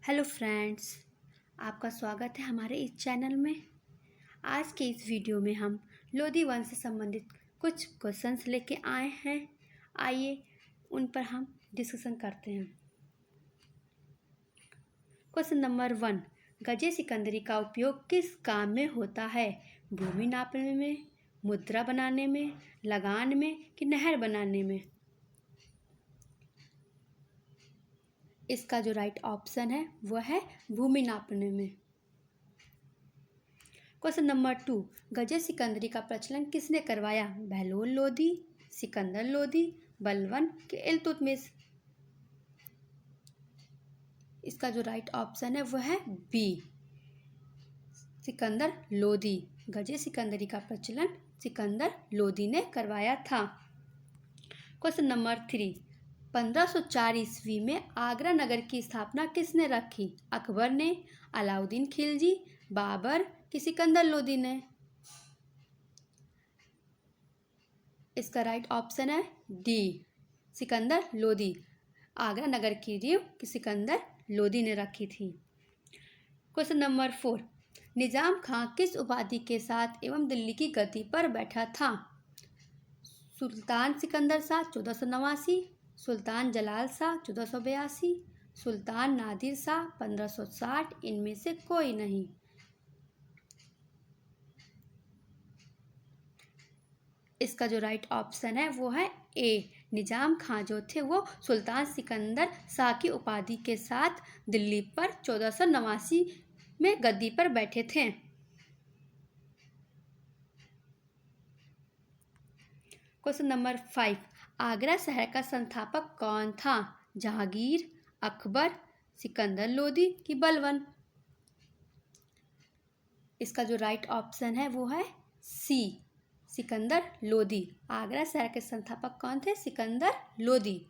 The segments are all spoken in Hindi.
हेलो फ्रेंड्स, आपका स्वागत है हमारे इस चैनल में। आज के इस वीडियो में हम लोधी वंश से संबंधित कुछ क्वेश्चंस लेके आए हैं। आइए उन पर हम डिस्कशन करते हैं। क्वेश्चन नंबर 1, गजे सिकंदरी का उपयोग किस काम में होता है? भूमि नापने में, मुद्रा बनाने में, लगान में कि नहर बनाने में? इसका जो राइट ऑप्शन है वह है भूमि नापने में। क्वेश्चन नंबर 2, गजे सिकंदरी का प्रचलन किसने करवाया? बहलोल लोधी, सिकंदर लोधी, बलबन के इल्तुतमिश? इसका जो राइट ऑप्शन है वह है बी, सिकंदर लोधी। गजे सिकंदरी का प्रचलन सिकंदर लोधी ने करवाया था। क्वेश्चन नंबर 3, 1504 ईस्वी में आगरा नगर की स्थापना किसने रखी? अकबर ने, अलाउद्दीन खिलजी, बाबर कि सिकंदर लोधी ने? इसका राइट ऑप्शन है डी, सिकंदर लोधी। आगरा नगर की नींव सिकंदर लोधी ने रखी थी। क्वेश्चन नंबर 4, निजाम खां किस उपाधि के साथ एवं दिल्ली की गद्दी पर बैठा था? सुल्तान सिकंदर शाह 1489, सुल्तान जलाल शाह 1482, सुल्तान नादिर शाह 1560, इनमें से कोई नहीं। इसका जो राइट ऑप्शन है वो है ए, निजाम खां जो थे वो सुल्तान सिकंदर शाह की उपाधि के साथ दिल्ली पर 1489 में गद्दी पर बैठे थे। क्वेश्चन नंबर 5, आगरा शहर का संस्थापक कौन था? जहांगीर, अकबर, सिकंदर लोधी कि बलबन? इसका जो राइट ऑप्शन है वो है सी, सिकंदर लोधी। आगरा शहर के संस्थापक कौन थे? सिकंदर लोधी।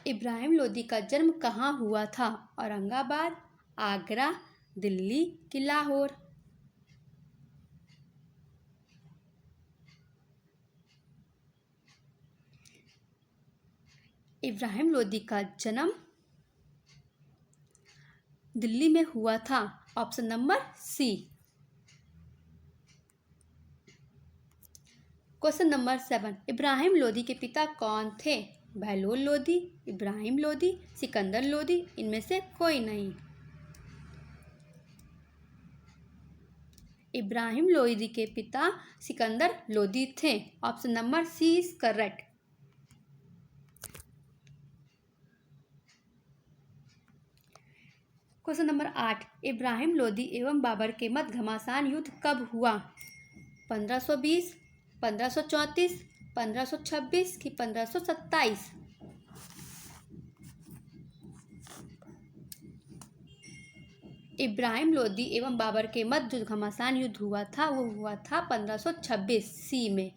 इब्राहिम लोधी का जन्म कहाँ हुआ था? औरंगाबाद, आगरा, दिल्ली कि लाहौर? इब्राहिम लोधी का जन्म दिल्ली में हुआ था। Option number C. Question number 7, Ibrahim Lodhi के पिता कौन थे? बहलोल लोधी, इब्राहिम लोधी, सिकंदर लोधी, इनमें से कोई नहीं। इब्राहिम लोधी के पिता सिकंदर लोधी थे। Option number C is correct. Question number 8, Ibrahim Lodhi एवं बाबर के मध्य घमासान युद्ध कब हुआ? 1520, 1534, 1526 कि 1527? इब्राहिम लोधी एवं बाबर के मध्य जो घमासान युद्ध हुआ था वो हुआ था 1526 सी में।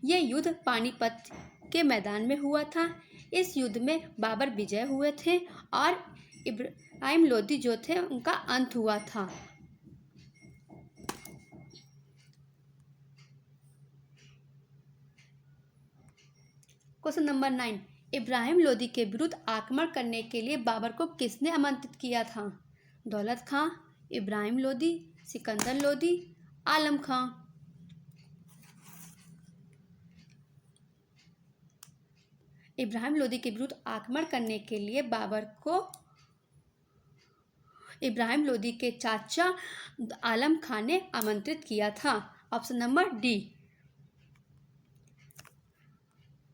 यह युद्ध पानीपत के मैदान में हुआ था। इस युद्ध में बाबर विजय हुए थे और इब्राहिम लोधी जो थे उनका अंत हुआ था। क्वेश्चन नंबर 9, इब्राहिम लोधी के विरुद्ध आक्रमण करने के लिए बाबर को किसने आमंत्रित किया था? दौलत खां, इब्राहिम लोधी, सिकंदर लोधी, आलम खां? इब्राहिम लोधी के विरुद्ध आक्रमण करने के लिए बाबर को इब्राहिम लोधी के चाचा आलम खां ने आमंत्रित किया था। Option number D.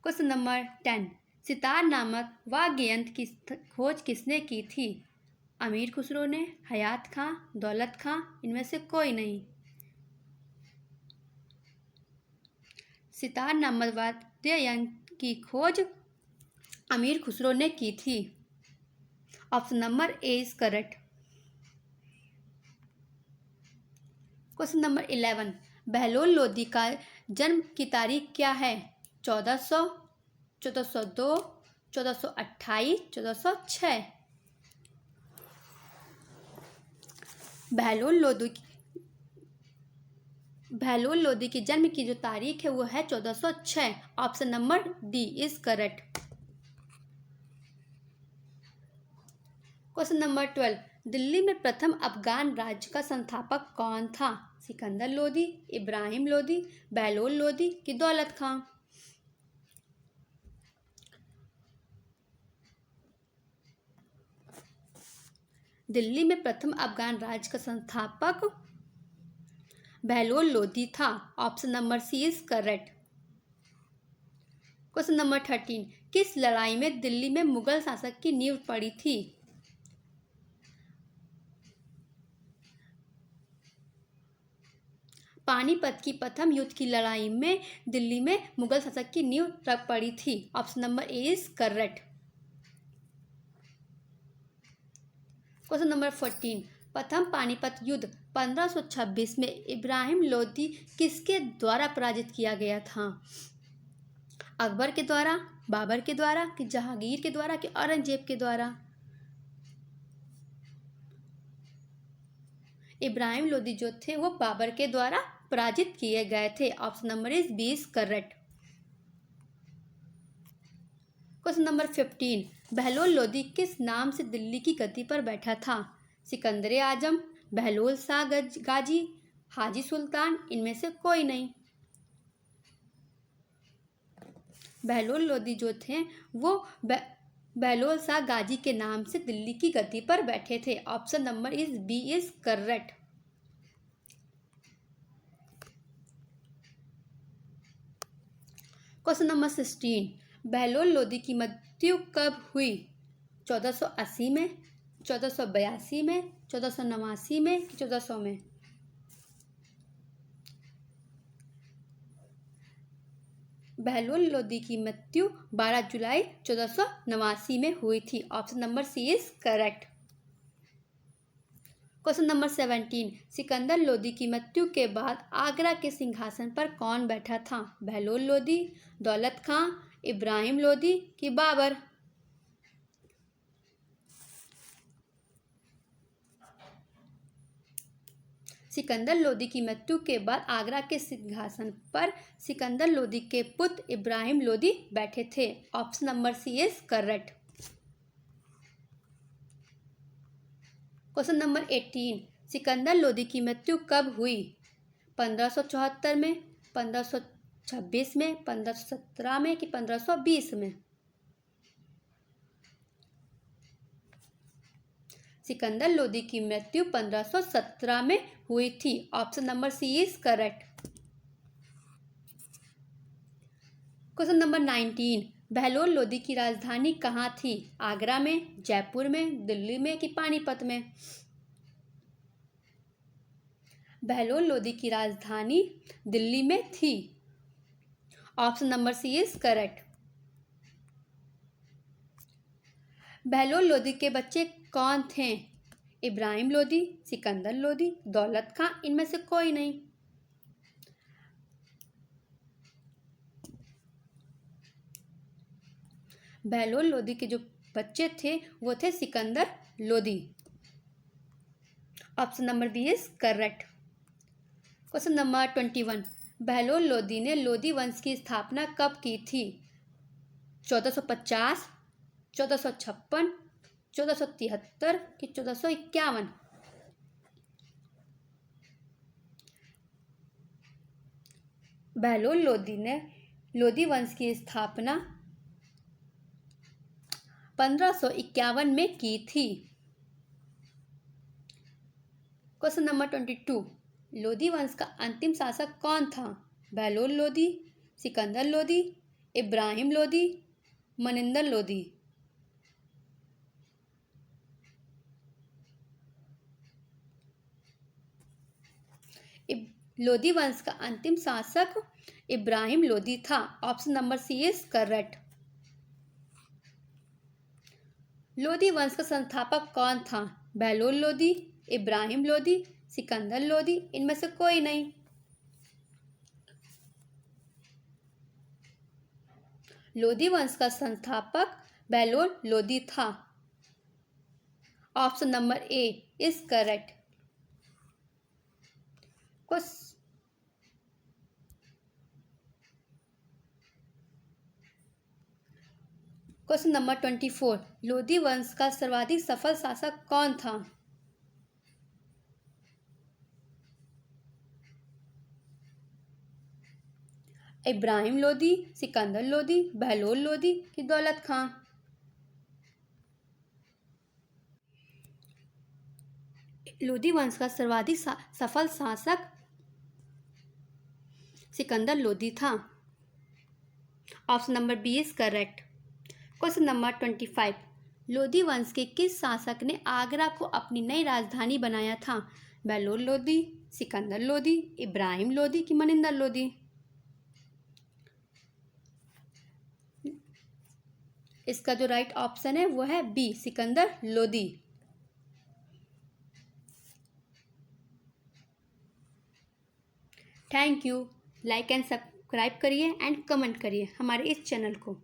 Question number 10, sitar नामक वाद्य यंत्र की खोज किसने की थी? अमीर खुसरो ने, हयात खां, दौलत खां, इनमें से कोई नहीं। सितार नामक वाद्य यंत्र की खोज अमीर खुसरो ने की थी। Option number A is correct. Question number 11, Bahlol Lodhi का जन्म की तारीख क्या है? 1400, 1402, 1428, 1406? बहलोल लोधी की जन्म की जो तारीख है वो है 1406। Option number D is correct. Question number 12, Delhi में प्रथम अफगान राज्य का संस्थापक कौन था? सिकंदर लोदी, इब्राहिम लोदी, बहलोल लोदी कि दौलत खां? दिल्ली में प्रथम अफगान राज्य का संस्थापक बहलोल लोदी था। Option number C is correct. Question number 13, किस लड़ाई में दिल्ली में मुगल शासक की नींव पड़ी थी? पानीपत की प्रथम युद्ध की लड़ाई में दिल्ली में मुगल शासक की नींव पड़ी थी। Option number A is correct. Question number 14, प्रथम पानीपत युद्ध 1526 में इब्राहिम लोदी किसके द्वारा पराजित किया गया था? अकबर के द्वारा, बाबर के द्वारा कि जहांगीर के द्वारा कि औरंगजेब के द्वारा? इब्राहिम लोदी जो थे वो बाबर के द्वारा पराजित किए गए थे। Option number is B is correct. Question number 15, Bahlol Lodi किस नाम से दिल्ली की गद्दी पर बैठा था? सिकंदर आजम, बहलोल शाह गाजी, हाजी सुल्तान, इनमें से कोई नहीं। बहलोल लोदी जो थे वो बहलोल शाह गाजी के नाम से दिल्ली की गद्दी पर बैठे थे। Option number is B is correct. Question number 16, Bahlol Lodi की मृत्यु कब हुई? 1480 में, 1482 में, 1489 में कि 1400 में? बहलोल लोदी की मृत्यु 12 जुलाई 1489 में हुई थी। Option number C is correct. Question number 17, Sikandar Lodi की मृत्यु के बाद आगरा के सिंहासन पर कौन बैठा था? बहलोल लोदी, दौलत खां, इब्राहिम लोदी कि बाबर? सिकंदर लोदी की मृत्यु के बाद आगरा के सिंहासन पर सिकंदर लोदी के पुत्र इब्राहिम लोदी बैठे थे। Option number C is correct. Question number 18, Sikandar Lodi की मृत्यु कब हुई? 1574 में, 1526 में, 1517 में कि 1520 में? सिकंदर लोदी की मृत्यु 1517 में हुई थी। Option number C is correct. Question number 19, Bahlol Lodi की राजधानी कहाँ थी? आगरा में, जयपुर में, दिल्ली में कि पानीपत में? बहलोल लोदी की राजधानी दिल्ली में थी। Option number C is correct. Bahlol Lodi के बच्चे कौन थे? इब्राहिम लोदी, सिकंदर लोदी, दौलत खां, इनमें से कोई नहीं। बहलोल लोदी के जो बच्चे थे वो थे Sikandar Lodi. Option number B is correct. Question number 21, Bahlol Lodi ने लोदी वंश की स्थापना कब की थी? 1450, 1456, 1473 कि 1451? बहलोल लोदी ने लोदी वंश की स्थापना 1551 में की थी। क्वेश्चन नंबर 22, लोदी वंश का अंतिम शासक कौन था? बहलोल लोदी, सिकंदर लोदी, इब्राहिम लोदी, मनिंदर लोदी? लोदी वंश का अंतिम शासक इब्राहिम लोदी था। Option number C is correct. Lodi वंश का संस्थापक कौन था? बहलोल लोदी, इब्राहिम लोदी, सिकंदर लोदी, इनमें से कोई नहीं। लोदी वंश का संस्थापक बहलोल लोदी था। Option number A is correct. Question number 24, Lodhi वंश का सर्वाधिक सफल शासक कौन था? इब्राहिम लोधी, सिकंदर लोधी, बहलोल लोधी कि दौलत खां? लोधी वंश का सर्वाधिक सफल शासक सिकंदर लोधी था। Option number B is correct. Question number 25, Lodhi वंश के किस शासक ने आगरा को अपनी नई राजधानी बनाया था? बहलोल लोधी, सिकंदर लोधी, इब्राहिम लोधी कि मनिंदर लोधी? इसका जो राइट ऑप्शन है वो है B, Sikandar Lodhi. Thank you. Like and subscribe करिए एंड कमेंट करिए हमारे इस चैनल को।